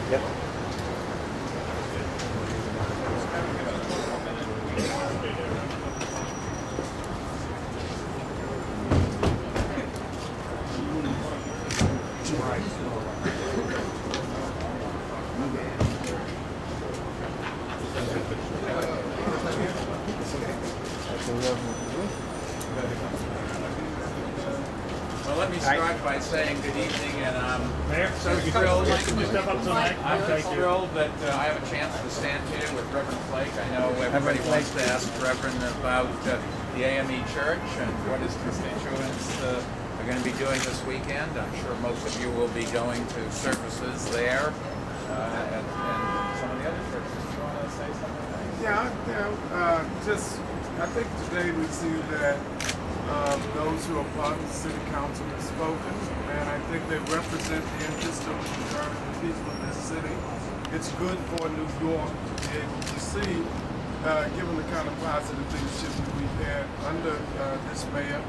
Yep. Well, let me start by saying good evening, and I'm Mayor, so thrilled. step up to the mic. I'm Thank just you. thrilled that I have a chance to stand here with Reverend Flake. I know everybody wants to ask Reverend about the AME Church and what his constituents are going to be doing this weekend. I'm sure most of you will be going to services there and some of the other churches. Do you want to say something? I think today we see that those who are part of the city council have spoken, and I think they represent the interest of the majority of the people of this city. It's good for New York to be able to see, given the kind of positive leadership that we've had under this mayor,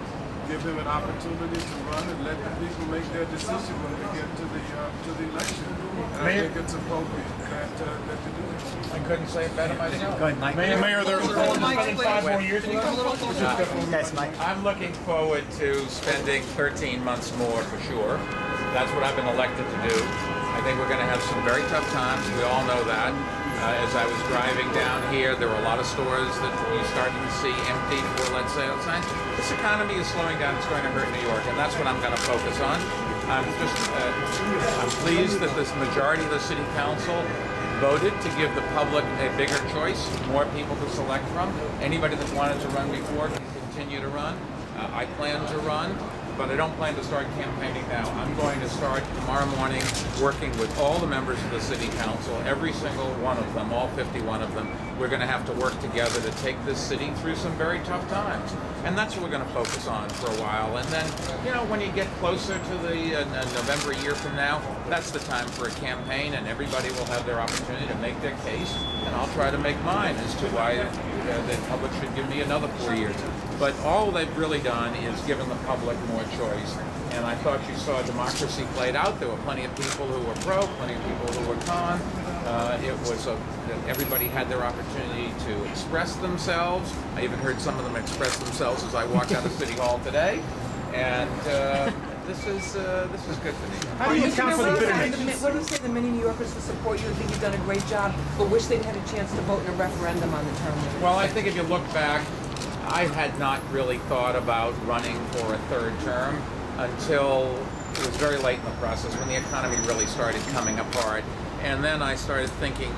give him an opportunity to run and let the people make their decision when we get to the election. And I think it's appropriate that they do it. I couldn't say it better myself. Go ahead, Mike. Mayor, they're spending 5 more years with us. Yes, Mike. I'm looking forward to spending 13 months more for sure. That's what I've been elected to do. I think we're going to have some very tough times. We all know that. As I was driving down here, there were a lot of stores that we started to see empty for, let's say, outside. This economy is slowing down. It's going to hurt New York, and that's what I'm going to focus on. I'm pleased that this majority of the city council voted to give the public a bigger choice, more people to select from. Anybody that wanted to run before can continue to run. I plan to run, but I don't plan to start campaigning now. I'm going to start tomorrow morning working with all the members of the city council, every single one of them, all 51 of them. We're going to have to work together to take this city through some very tough times. And that's what we're going to focus on for a while. And then, when you get closer to the November a year from now, that's the time for a campaign, and everybody will have their opportunity to make their case. And I'll try to make mine as to why the public should give me another 4 years. But all they've really done is given the public more choice. And I thought you saw democracy played out. There were plenty of people who were pro, plenty of people who were con. Everybody had their opportunity to express themselves. I even heard some of them express themselves as I walked out of City Hall today. And this is good for me. How do you account for the bitterness? What do you say to the many New Yorkers who support you and think you've done a great job, but wish they'd had a chance to vote in a referendum on the term limits? Well, I think if you look back, I had not really thought about running for a third term until it was very late in the process when the economy really started coming apart. And then I started thinking,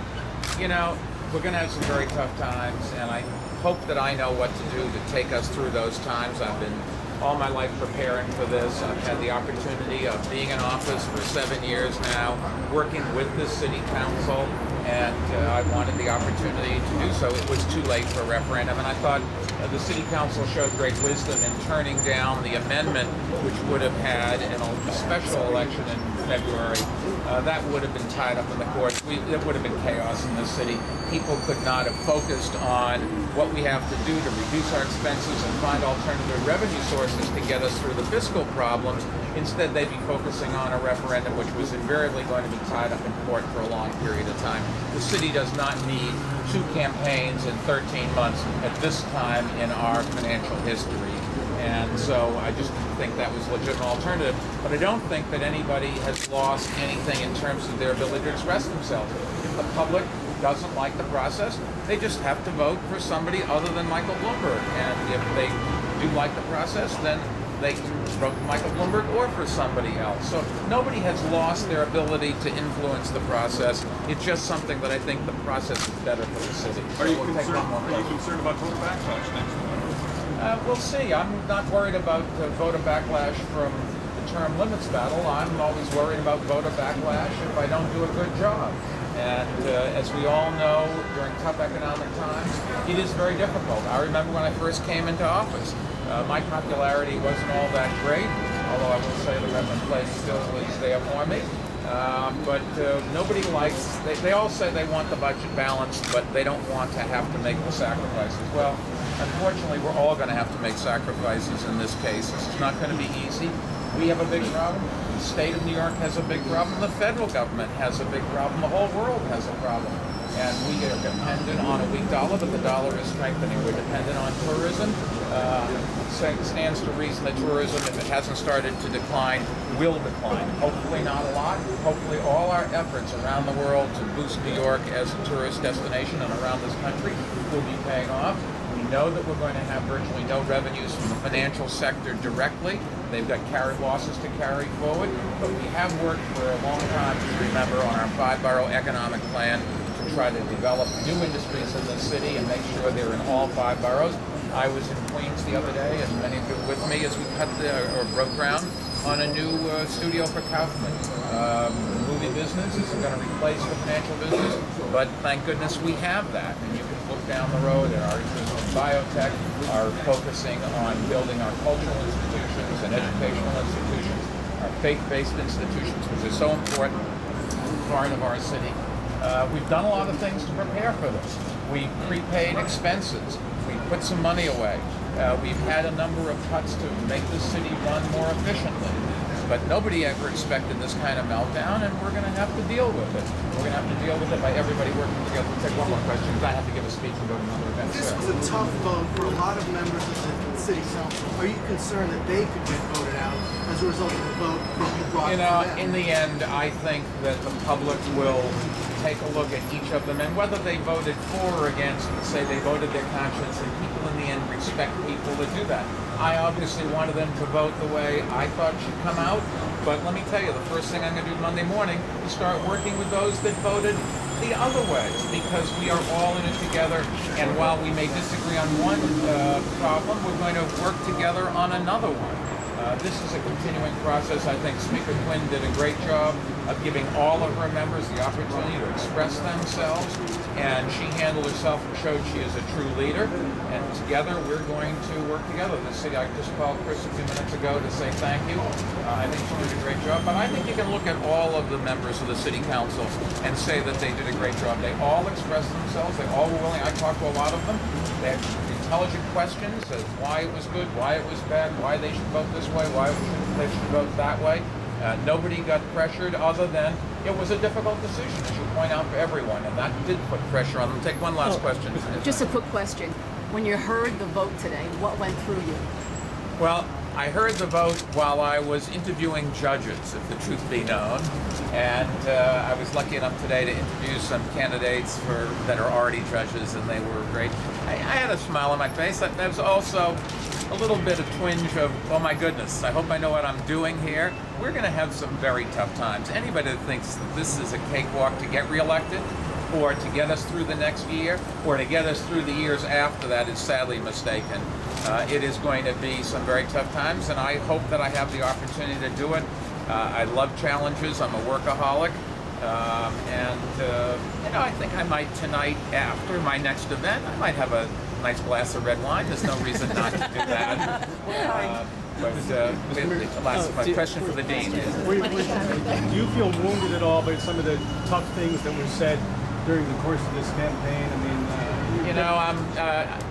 we're going to have some very tough times, and I hope that I know what to do to take us through those times. I've been all my life preparing for this. I've had the opportunity of being in office for 7 years now, working with the city council, and I wanted the opportunity to do so. It was too late for a referendum, and I thought the city council showed great wisdom in turning down the amendment, which would have had a special election in February. That would have been tied up in the courts. It would have been chaos in this city. People could not have focused on what we have to do to reduce our expenses and find alternative revenue sources to get us through the fiscal problems. Instead, they'd be focusing on a referendum which was invariably going to be tied up in court for a long period of time. The city does not need 2 campaigns in 13 months at this time in our financial history. And so I just think that was a legitimate alternative. But I don't think that anybody has lost anything in terms of their ability to express themselves. If the public doesn't like the process, they just have to vote for somebody other than Michael Bloomberg. And if they do like the process, then they can vote for Michael Bloomberg or for somebody else. So nobody has lost their ability to influence the process. It's just something that I think the process is better for the city. Are you concerned about voter backlash next time? We'll see. I'm not worried about voter backlash from the term limits battle. I'm always worried about voter backlash if I don't do a good job. And as we all know, during tough economic times, it is very difficult. I remember when I first came into office, my popularity wasn't all that great, although I will say the Reverend Flake still is there for me. But nobody likes, they all say they want the budget balanced, but they don't want to have to make the sacrifices. Well, unfortunately, we're all going to have to make sacrifices in this case. This is not going to be easy. We have a big problem. The state of New York has a big problem. The federal government has a big problem. The whole world has a problem. And we are dependent on a weak dollar, but the dollar is strengthening. We're dependent on tourism. Stands to reason that tourism, if it hasn't started to decline, will decline. Hopefully not a lot. Hopefully all our efforts around the world to boost New York as a tourist destination and around this country will be paying off. We know that we're going to have virtually no revenues from the financial sector directly. They've got carried losses to carry forward, but we have worked for a long time, to remember, on our 5-borough economic plan to try to develop new industries in the city and make sure they're in all 5 boroughs. I was in Queens the other day, and many of you were with me as we broke ground on a new studio for Kaufman. The movie business isn't going to replace the financial business, but thank goodness we have that. And you can look down the road at our interest in biotech, our focusing on building our cultural institutions and educational institutions, our faith-based institutions, which is so important part of our city. We've done a lot of things to prepare for this. We prepaid expenses. We put some money away. We've had a number of cuts to make the city run more efficiently. But nobody ever expected this kind of meltdown, and we're going to have to deal with it. We're going to have to deal with it by everybody working together. We'll take one more question, because I have to give a speech and go to another event. This was a tough vote for a lot of members of the city council. Are you concerned that they could get voted out as a result of the vote that you brought to them? In the end, I think that the public will take a look at each of them, and whether they voted for or against, say they voted their conscience, and people in the end respect people that do that. I obviously wanted them to vote the way I thought should come out, but let me tell you, the first thing I'm going to do Monday morning is start working with those that voted the other ways, because we are all in it together, and while we may disagree on one problem, we're going to work together on another one. This is a continuing process. I think Speaker Quinn did a great job of giving all of her members the opportunity to express themselves, and she handled herself and showed she is a true leader, and together we're going to work together. The city, I just called Chris a few minutes ago to say thank you. I think she did a great job, but I think you can look at all of the members of the city council and say that they did a great job. They all expressed themselves. They all were willing. I talked to a lot of them. They had intelligent questions as why it was good, why it was bad, why they should vote this way, why they should vote that way. Nobody got pressured other than it was a difficult decision, as you point out, for everyone, and that did put pressure on them. Take one last question. Just a quick question. When you heard the vote today, what went through you? Well, I heard the vote while I was interviewing judges, if the truth be known, and I was lucky enough today to interview some candidates that are already judges, and they were great. I had a smile on my face. There was also a little bit of twinge of, oh my goodness, I hope I know what I'm doing here. We're going to have some very tough times. Anybody that thinks that this is a cakewalk to get reelected, or to get us through the next year, or to get us through the years after that is sadly mistaken. It is going to be some very tough times, and I hope that I have the opportunity to do it. I love challenges. I'm a workaholic. I think I might tonight, after my next event, I might have a nice glass of red wine. There's no reason not to do that. My question for the dean is: Do you feel wounded at all by some of the tough things that were said during the course of this campaign? I mean,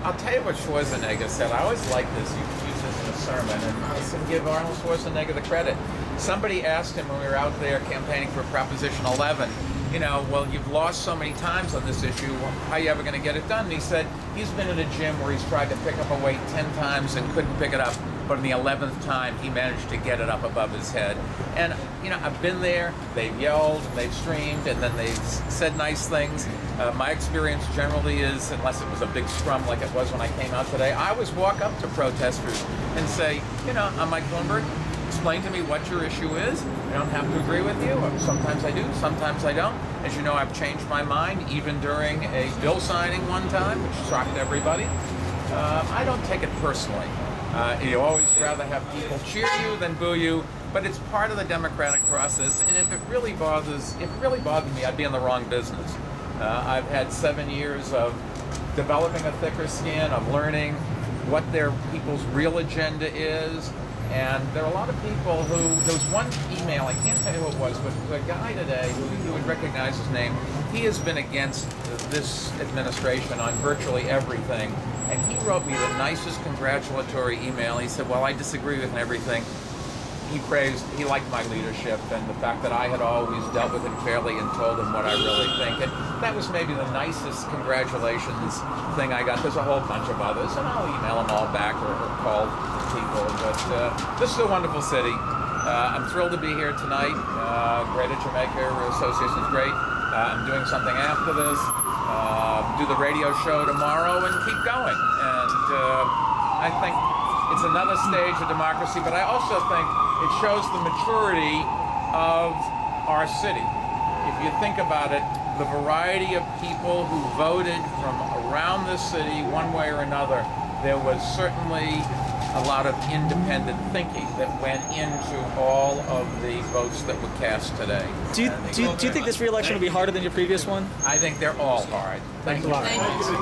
I'll tell you what Schwarzenegger said. I always like this. You can use this in a sermon, and I can give Arnold Schwarzenegger the credit. Somebody asked him when we were out there campaigning for Proposition 11, well, you've lost so many times on this issue, how are you ever going to get it done? And he said he's been in a gym where he's tried to pick up a weight 10 times and couldn't pick it up, but on the 11th time, he managed to get it up above his head. And, I've been there, they've yelled, they've screamed, and then they've said nice things. My experience generally is, unless it was a big scrum like it was when I came out today, I always walk up to protesters and say, I'm Mike Bloomberg, explain to me what your issue is. I don't have to agree with you. Sometimes I do, sometimes I don't. As you know, I've changed my mind, even during a bill signing one time, which shocked everybody. I don't take it personally. You always rather have people cheer you than boo you, but it's part of the democratic process, and if it really bothered me, I'd be in the wrong business. I've had 7 years of developing a thicker skin, of learning what people's real agenda is, and there are a lot of people there was one email, I can't tell you who it was, but a guy today, who you would recognize his name, he has been against this administration on virtually everything. And he wrote me the nicest congratulatory email. He said, well, I disagree with everything, he liked my leadership and the fact that I had always dealt with him fairly and told him what I really think. And that was maybe the nicest congratulations thing I got. There's a whole bunch of others, and I'll email them all back or call people. But this is a wonderful city. I'm thrilled to be here tonight. Greater Jamaica Association is great. I'm doing something after this. Do the radio show tomorrow and keep going. And I think it's another stage of democracy, but I also think it shows the maturity of our city. If you think about it, the variety of people who voted from around this city one way or another, there was certainly a lot of independent thinking that went into all of the votes that were cast today. Do you think this re-election will be harder than your previous one? I think they're all hard. Thank you. Thank you.